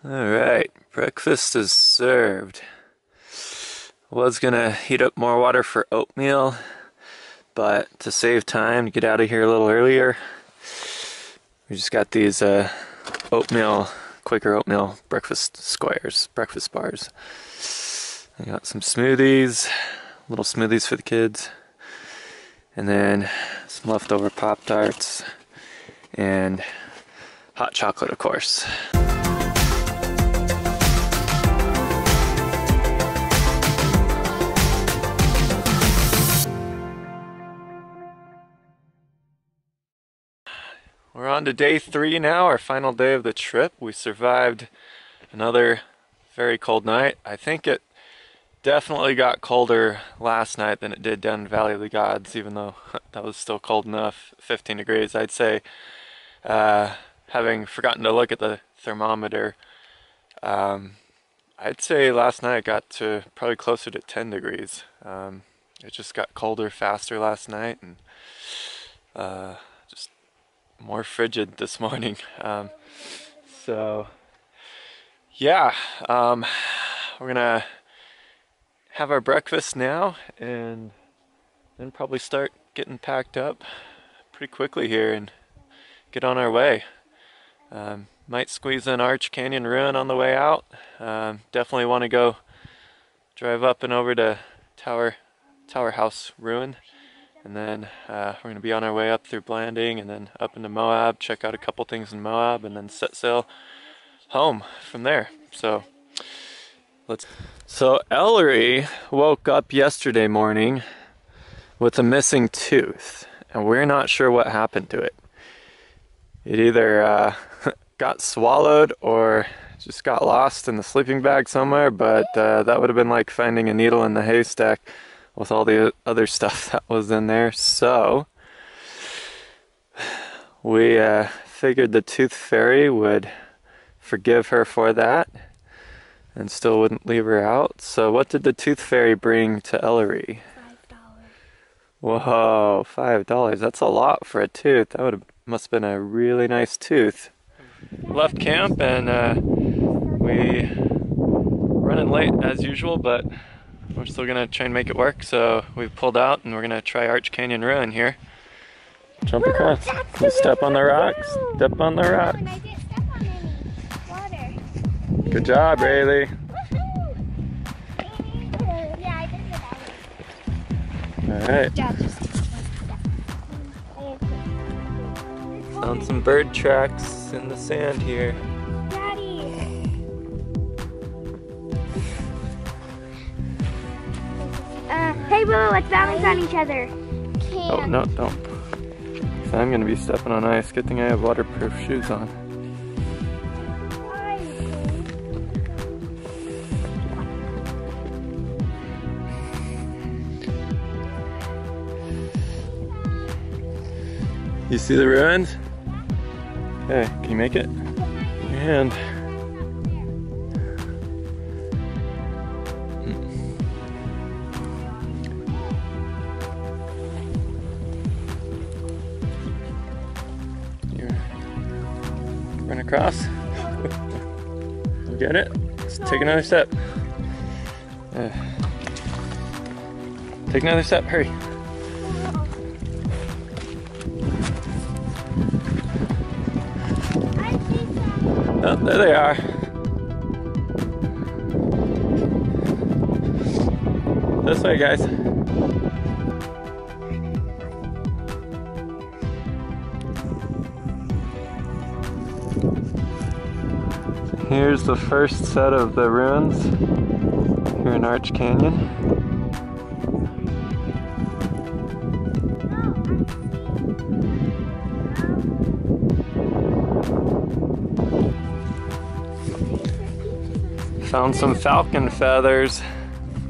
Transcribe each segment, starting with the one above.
Alright, breakfast is served. Was gonna heat up more water for oatmeal, but to save time, to get out of here a little earlier, we just got these Quaker oatmeal breakfast squares, breakfast bars. I got some smoothies, little smoothies for the kids, and then some leftover Pop-Tarts, and hot chocolate, of course. We're on to day 3 now, our final day of the trip. We survived another very cold night. I think it definitely got colder last night than it did down in Valley of the Gods, even though that was still cold enough, 15 degrees. I'd say, having forgotten to look at the thermometer, I'd say last night it got to probably closer to 10 degrees. It just got colder faster last night, and just more frigid this morning. So yeah, we're gonna have our breakfast now and then probably start getting packed up pretty quickly here and get on our way. Might squeeze in Arch Canyon Ruin on the way out. Definitely want to go drive up and over to Tower House Ruin. And then we're going to be on our way up through Blanding and then up into Moab, check out a couple things in Moab, and then set sail home from there. So Ellery woke up yesterday morning with a missing tooth, and we're not sure what happened to it. It either got swallowed or just got lost in the sleeping bag somewhere, but that would have been like finding a needle in the haystack with all the other stuff that was in there. So we figured the Tooth Fairy would forgive her for that and still wouldn't leave her out. So what did the Tooth Fairy bring to Ellery? $5. Whoa, $5. That's a lot for a tooth. That must have been a really nice tooth. Left camp, and we running late as usual, but we're still gonna try and make it work. So we've pulled out and we're gonna try Arch Canyon Ruin here. Jump across. Step on the rocks. Step on the rocks. I didn't step on any water. Good job, Rayleigh. Yeah, I did that. Alright. Found some bird tracks in the sand here. Daddy. Hey, Boo, let's balance on each other. Oh, no, don't. So I'm gonna be stepping on ice. Good thing I have waterproof shoes on. You see the ruins? Okay, can you make it? Your hand. Run across. You get it? Let's take another step. Take another step, hurry. Oh, there they are. This way, guys. Here's the first set of the ruins here in Arch Canyon. Found some falcon feathers,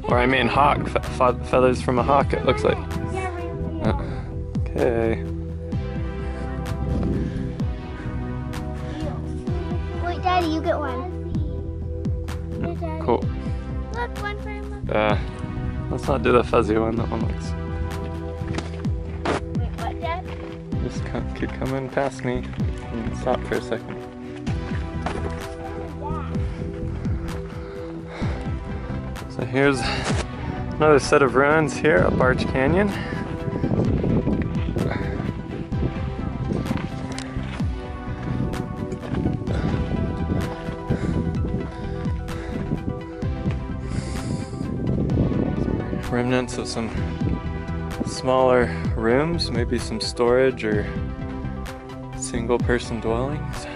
or I mean hawk feathers from a hawk, it looks like. Okay. Wait, Daddy, you get one. Cool. Look, one for him. Let's not do the fuzzy one. That one looks. Wait, what, Dad? This kid coming past me. Stop for a second. Here's another set of ruins here up Arch Canyon. Remnants of some smaller rooms, maybe some storage or single person dwellings.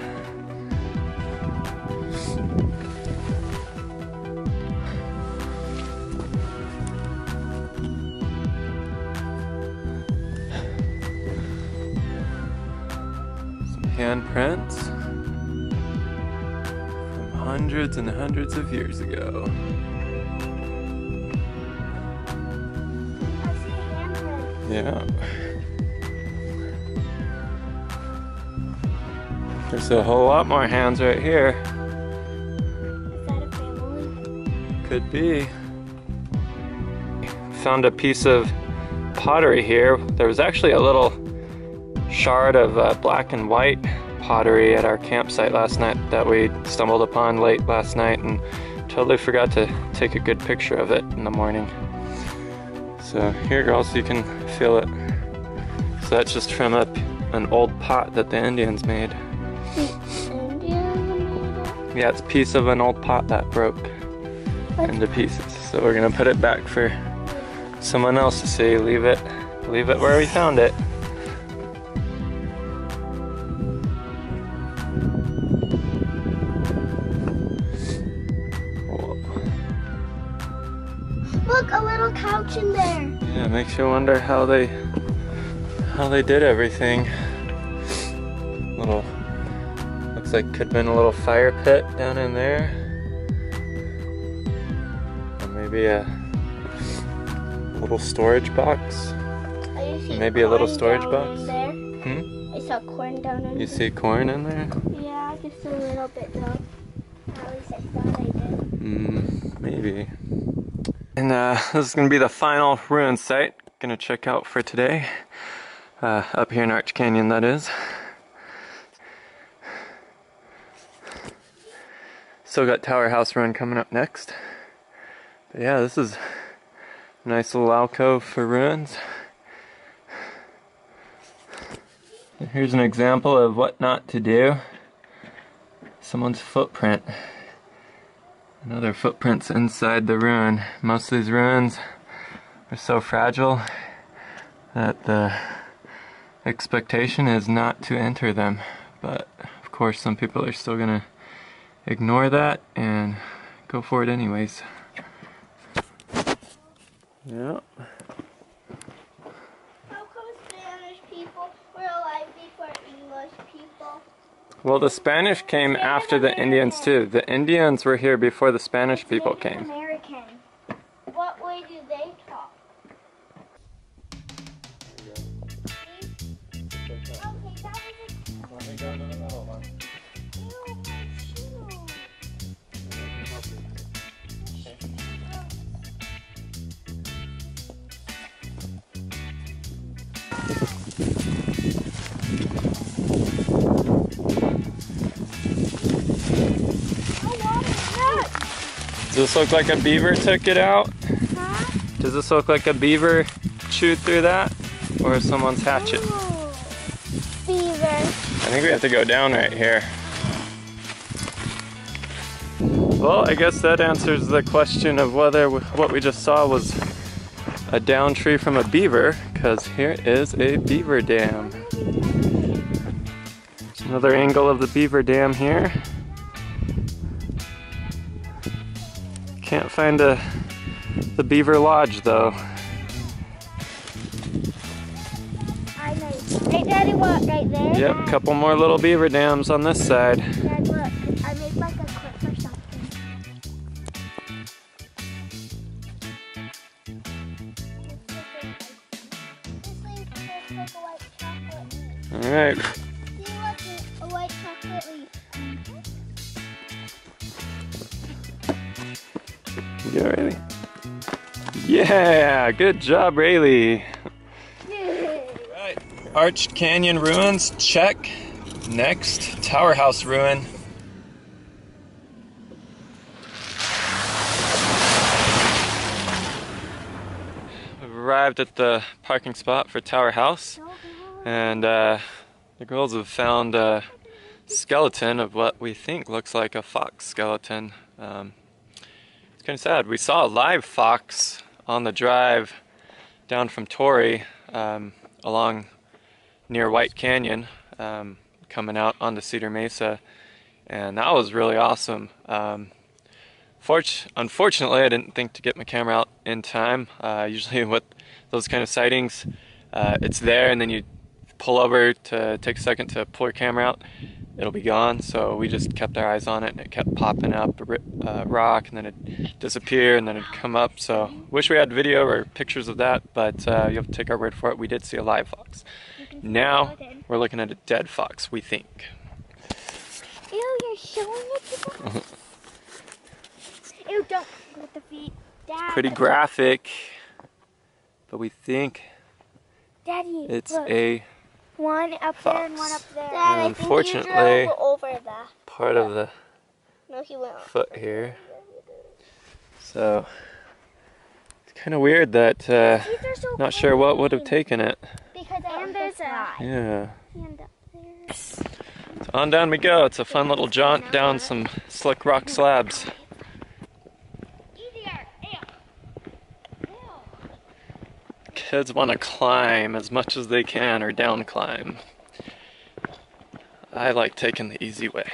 Handprints from hundreds and hundreds of years ago. I see a handprint. Yeah. There's a whole lot more hands right here. Is that a family? Could be. Found a piece of pottery here. There was actually a little shard of black and white pottery at our campsite last night that we stumbled upon late last night and totally forgot to take a good picture of it in the morning. So here, girls, you can feel it. So that's just from an old pot that the Indians made. Yeah, it's a piece of an old pot that broke into pieces. So we're gonna put it back for someone else to see. Leave it where we found it. Look, a little couch in there. Yeah, makes you wonder how they did everything. Little, looks like could have been a little fire pit down in there, or maybe a little storage box. Maybe a little storage box. I saw corn down in there. You see corn in there? Yeah, just a little bit though. At least I thought I did. Maybe. And this is going to be the final ruin site. Gonna check out for today. Up here in Arch Canyon, that is. Still got Tower House Run coming up next. But yeah, this is a nice little alcove for ruins. And here's an example of what not to do. Someone's footprint. Another footprints inside the ruin. Most of these ruins are so fragile that the expectation is not to enter them. But of course some people are still gonna ignore that and go for it anyways. Yeah. How come Spanish people were alive before English people? Well, the Spanish came after the Indians too. The Indians were here before the Spanish people came. American. What way do they talk? Does this look like a beaver took it out? Huh? Does this look like a beaver chewed through that? Or someone's hatchet? Ooh. Beaver. I think we have to go down right here. Well, I guess that answers the question of whether what we just saw was a down tree from a beaver, because here is a beaver dam. Another angle of the beaver dam here. Can't find the beaver lodge though. I made. Hey, Daddy, what? Right there? Yep, a couple more little beaver dams on this side. Dad, look. I made like a clip or something. This leaf looks like a white chocolate leaf. Alright. See, look, a white chocolate leaf. You go, Rayleigh. Yeah, good job, Rayleigh. Right, Arch Canyon ruins, check. Next, Tower House ruin. arrived at the parking spot for Tower House, and the girls have found a skeleton of what we think looks like a fox skeleton. It's kind of sad. We saw a live fox on the drive down from Torrey along near White Canyon, coming out onto Cedar Mesa, and that was really awesome. Unfortunately, I didn't think to get my camera out in time. Usually with those kind of sightings, it's there and then you pull over to take a second to pull your camera out, it'll be gone. So we just kept our eyes on it, and it kept popping up a rock, and then it'd disappear, and then it'd come up. So wish we had video or pictures of that, but you have to take our word for it. We did see a live fox. Now we're looking at a dead fox, we think. Ew, you're showing it to them? Ew, don't with the feet. Dad. Pretty graphic, but we think Daddy, it's look. a One up fox. there and one up there. Dad, And unfortunately, I think you drove over that. part of the No, he went. foot here. So it's kind of weird that These are so not sure what would have clean. taken it. Because and there's a Yeah. hand up there. So on down we go. It's a fun little jaunt down some slick rock slabs. Easier. Ew. Kids want to climb as much as they can, or down climb. I like taking the easy way.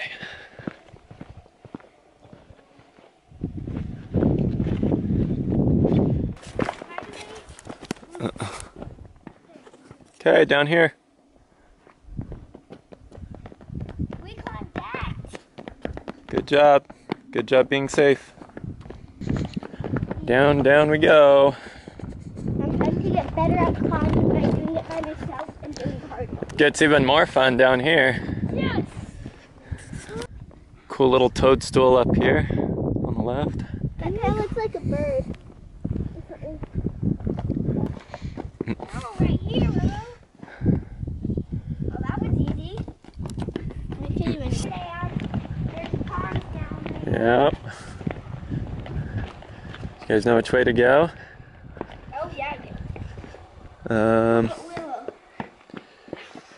Okay, down here. We climbed that. Good job. Good job being safe. Down, down we go. I'm trying to get better at climbing by doing it by myself and doing hard. Gets even more fun down here. Yes. Cool little toadstool up here on the left. That kind of looks like a bird. Oh, right here, Willow. Oh, that was easy. I can't even stand. There's cars down there. Yep. You guys know which way to go? Oh, yeah. Willow.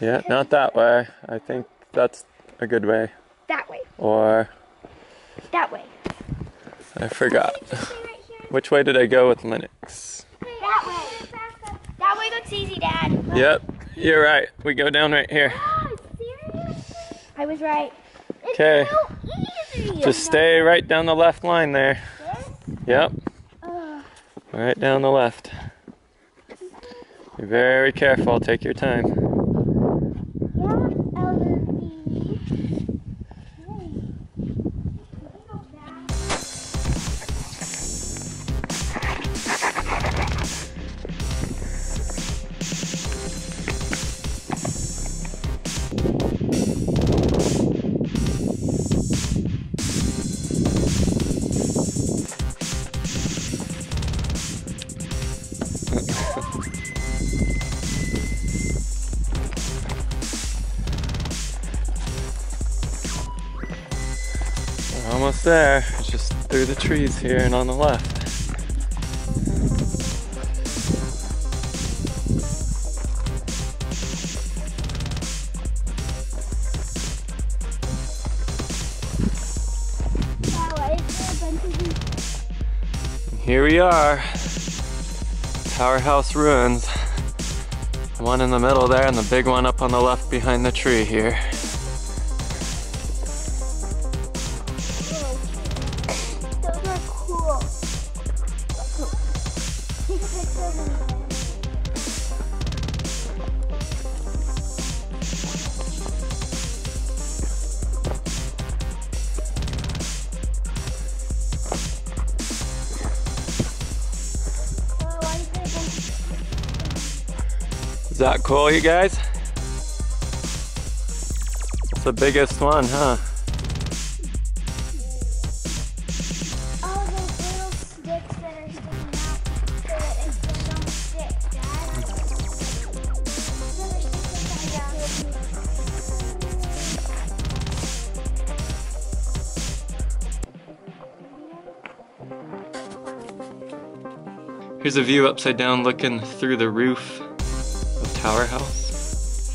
Yeah, not that way. I think that's a good way. That way. Or, That way. I forgot. Stay right here. Which way did I go with Linux? That way. That way looks easy, Dad. Yep, you're right. We go down right here. Oh, seriously? I was right. Okay. It's so easy. Just stay right down the left line there. Yep, right down the left. Be very careful, take your time. Yeah, elderly. We're almost there. It's just through the trees here and on the left. And here we are. Tower House ruins. One in the middle there and the big one up on the left behind the tree here. Those are cool. Take a picture of them. Is that cool, you guys? It's the biggest one, huh? Oh, those little sticks that are sticking out so that it don't stick, Dad. Those are sticks Here's a view upside down looking through the roof of Tower House.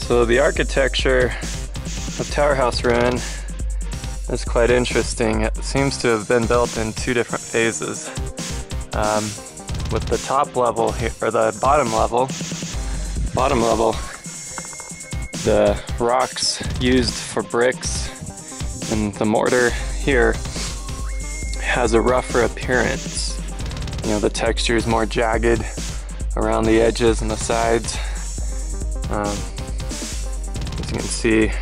So the architecture of Tower House Ruin is quite interesting. It seems to have been built in two different phases. With the top level here, or the bottom level, the rocks used for bricks and the mortar here has a rougher appearance. You know, the texture is more jagged around the edges and the sides. As you can see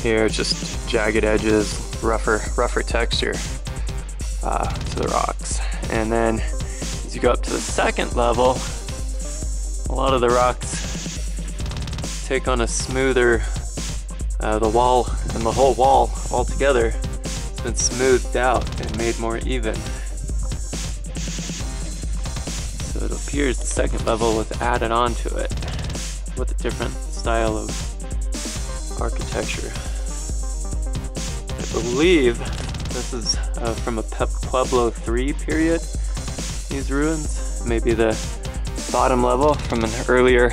here, just jagged edges, rougher texture to the rocks. And then as you go up to the second level, a lot of the rocks take on a smoother, the wall and the whole wall altogether has been smoothed out and made more even. So it appears the second level was added onto it with a different style of architecture. I believe this is from a Pueblo III period, these ruins. Maybe the bottom level from an earlier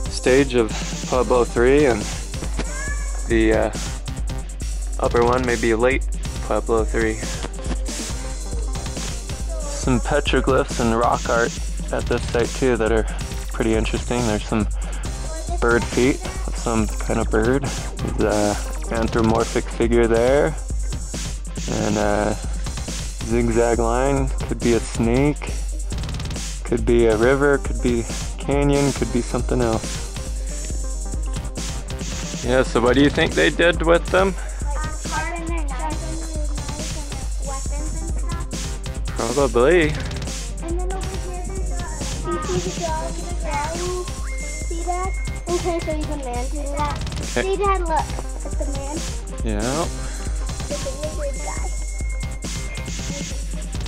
stage of Pueblo III, and the upper one may be late Pueblo III. Some petroglyphs and rock art at this site too that are pretty interesting. There's some bird feet of some kind of bird. There's an anthropomorphic figure there, and a zigzag line. Could be a snake, could be a river, could be canyon, could be something else. Yeah, so what do you think they did with them? Carving their knives and weapons and stuff. Probably. And then over here there's you see the dog in the ground? See that? I'm trying to show you the man doing that. Okay. See Dad, look at the man. Yeah. The lizard guy.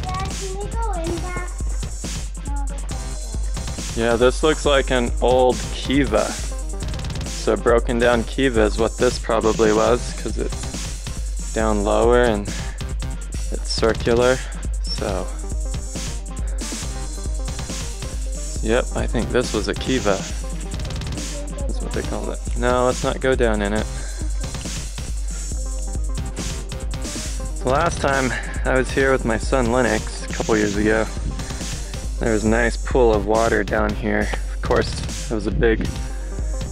Dad, can we go in back? No, that's not Yeah, this looks like an old kiva. So broken down kiva is what this probably was, because it's down lower and it's circular. So, yep, I think this was a kiva. That's what they called it. No, let's not go down in it. The last time I was here with my son Lennox, a couple years ago, there was a nice pool of water down here. Of course, it was a big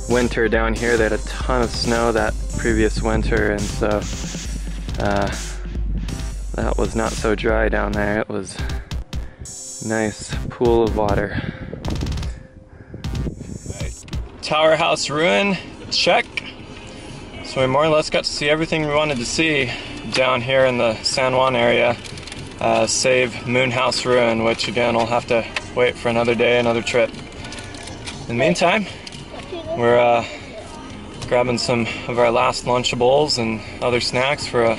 winter down here. They had a ton of snow that previous winter, and so that was not so dry down there. It was a nice pool of water. Tower House Ruin, check. So we more or less got to see everything we wanted to see down here in the San Juan area, save Moon House Ruin, which again we'll have to wait for another day, another trip. In the meantime, we're grabbing some of our last Lunchables and other snacks for a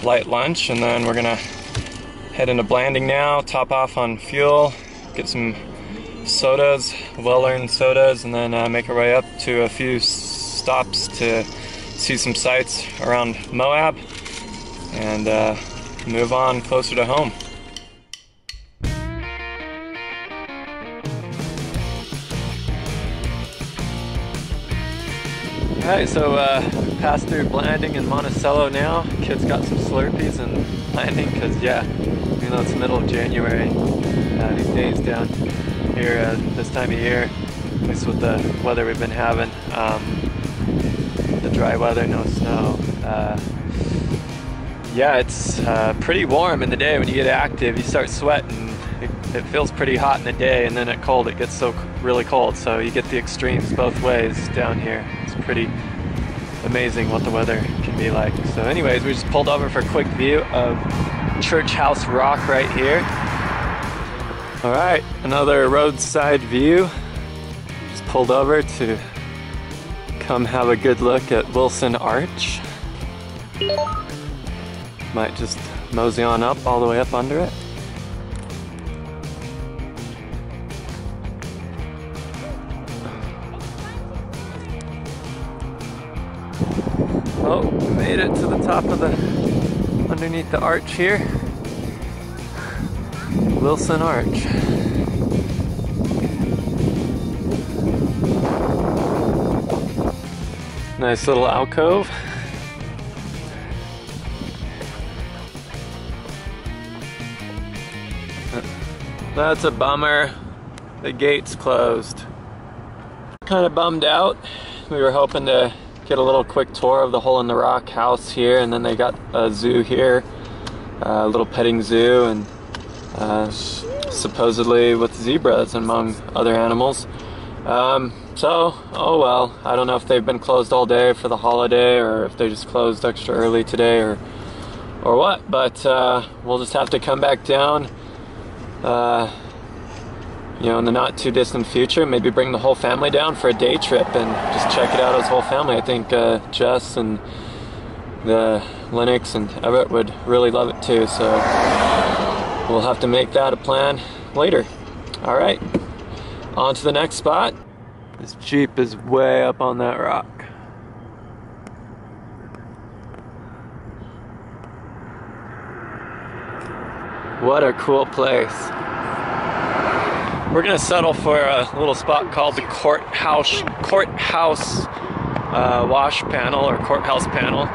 light lunch, and then we're gonna head into Blanding now, top off on fuel, get some sodas, well-earned sodas, and then make our way up to a few stops to see some sights around Moab and move on closer to home. Alright, so passed through Blanding and Monticello now. Kids got some Slurpees and Blanding because, yeah, even though it's the middle of January, these days down here this time of year, at least with the weather we've been having, the dry weather, no snow, yeah, it's pretty warm in the day. When you get active, you start sweating. It feels pretty hot in the day, and then at cold it gets so really cold, so you get the extremes both ways down here. It's pretty amazing what the weather can be like. So anyways, we just pulled over for a quick view of Church House Rock right here. Alright, another roadside view. Just pulled over to come have a good look at Wilson Arch. Might just mosey on up all the way up under it. Oh, made it to the top of the, underneath the arch here. Wilson Arch. Nice little alcove. That's a bummer. The gate's closed. Kind of bummed out. We were hoping to get a little quick tour of the Hole in the Rock house here, and then they got a zoo here, a little petting zoo, and supposedly with zebras among other animals. So, oh well, I don't know if they've been closed all day for the holiday or if they just closed extra early today or what, but we'll just have to come back down, you know, in the not too distant future, maybe bring the whole family down for a day trip and just check it out as a whole family. I think Jess and Lennox and Everett would really love it too, so we'll have to make that a plan later. All right, on to the next spot. This Jeep is way up on that rock. What a cool place. We're gonna settle for a little spot called the Courthouse Wash Panel, or Courthouse Panel.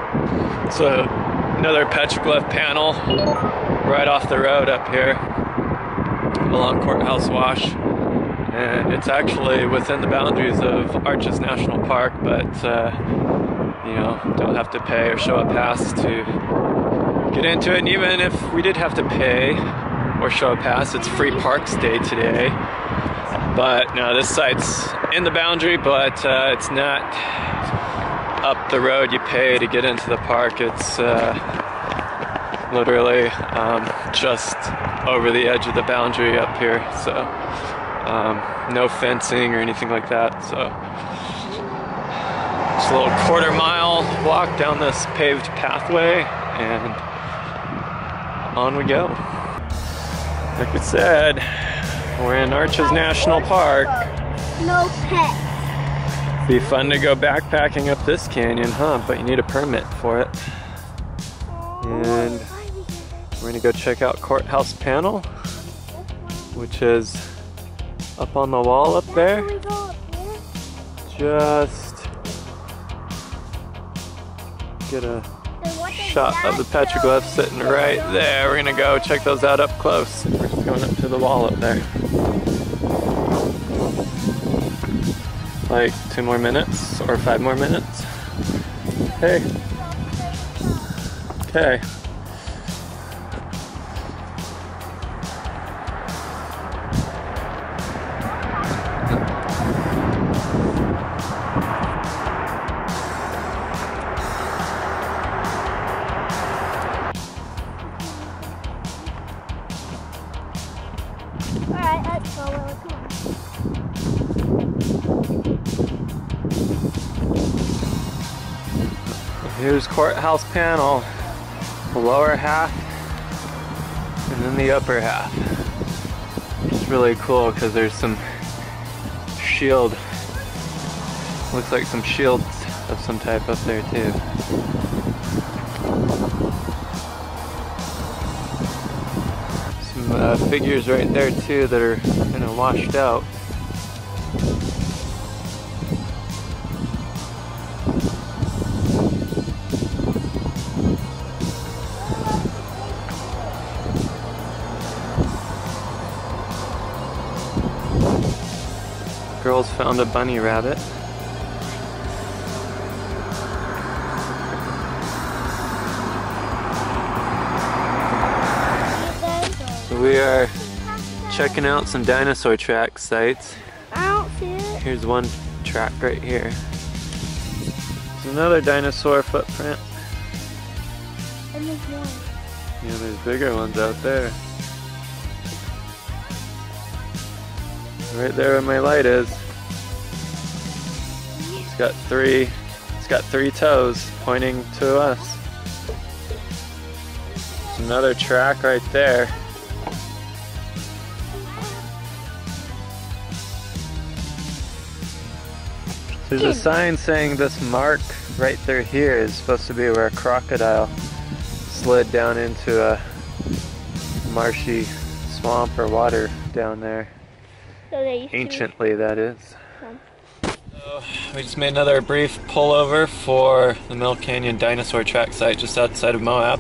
It's another petroglyph panel right off the road up here along Courthouse Wash. And it's actually within the boundaries of Arches National Park, but you know, don't have to pay or show a pass to get into it. And even if we did have to pay or show a pass, it's free park stay today. But no, this site's in the boundary, but it's not up the road you pay to get into the park. It's literally just over the edge of the boundary up here, so no fencing or anything like that. So just a little quarter-mile walk down this paved pathway, and on we go. Like we said, we're in Arches National Park. No pets. Be fun to go backpacking up this canyon, huh? But you need a permit for it. And we're gonna go check out Courthouse Panel, which is up on the wall up there. Just get a shot of the petroglyph sitting right there. We're gonna go check those out up close. We're just going up to the wall up there. Like 2 more minutes or 5 more minutes. Hey. Okay. Alright, let's go, Willow, come on. Here's Courthouse Panel, the lower half and then the upper half. It's really cool because there's some shield, looks like some shields of some type up there too. Some figures right there too that are kind of washed out. Girls found a bunny rabbit. So we are checking out some dinosaur track sites. I don't see it. Here's one track right here. There's another dinosaur footprint. And there's one. Yeah, there's bigger ones out there. Right there where my light is. It's got three toes pointing to us. There's another track right there. There's a sign saying this mark right there here is supposed to be where a crocodile slid down into a marshy swamp or water down there. So they used Anciently, that is. to So we just made another brief pullover for the Mill Canyon Dinosaur Track site just outside of Moab.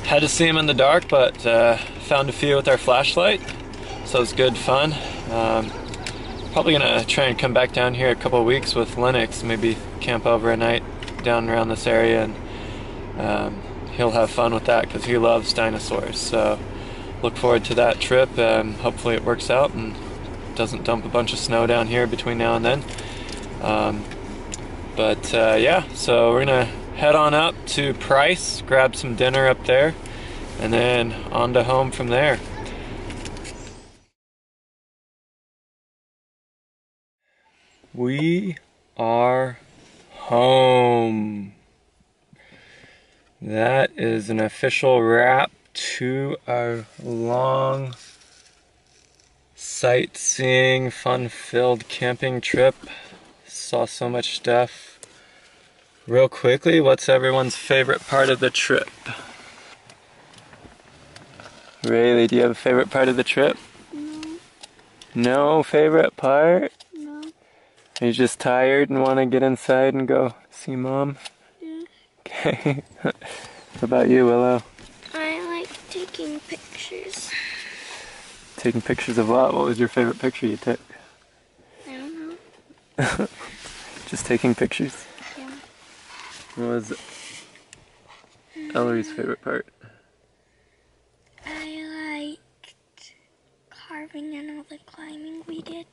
Had to see them in the dark, but found a few with our flashlight, so it was good fun. Probably gonna try and come back down here a couple of weeks with Lennox, maybe camp over a night down around this area, and he'll have fun with that because he loves dinosaurs. So look forward to that trip, and hopefully it works out and doesn't dump a bunch of snow down here between now and then. Yeah, so we're gonna head on up to Price, grab some dinner up there, and then on to home from there. We are home. That is an official wrap to our long sightseeing, fun-filled camping trip. Saw so much stuff. Real quickly, what's everyone's favorite part of the trip? Rayleigh, do you have a favorite part of the trip? No. No favorite part? No. Are you just tired and want to get inside and go see Mom? Yeah. Okay. What about you, Willow? I like taking pictures. Taking pictures of what? What was your favorite picture you took? I don't know. Just taking pictures? Yeah. What was Ellery's favorite part? I liked carving and all the climbing we did.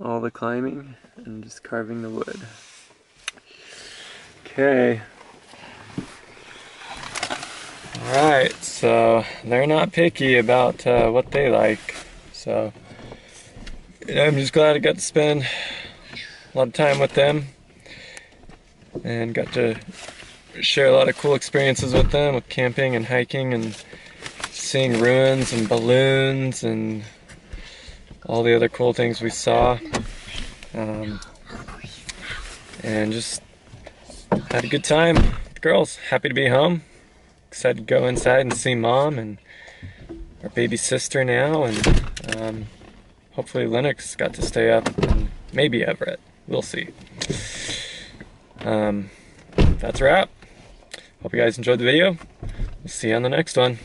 All the climbing and just carving the wood. Okay. Alright, so they're not picky about what they like. So I'm just glad I got to spend a lot of time with them and got to share a lot of cool experiences with them, with camping and hiking and seeing ruins and balloons and all the other cool things we saw. And just had a good time with the girls. Happy to be home. Excited to go inside and see Mom and our baby sister now, and hopefully Lennox got to stay up, and maybe Everett. We'll see. That's a wrap. Hope you guys enjoyed the video. We'll see you on the next one.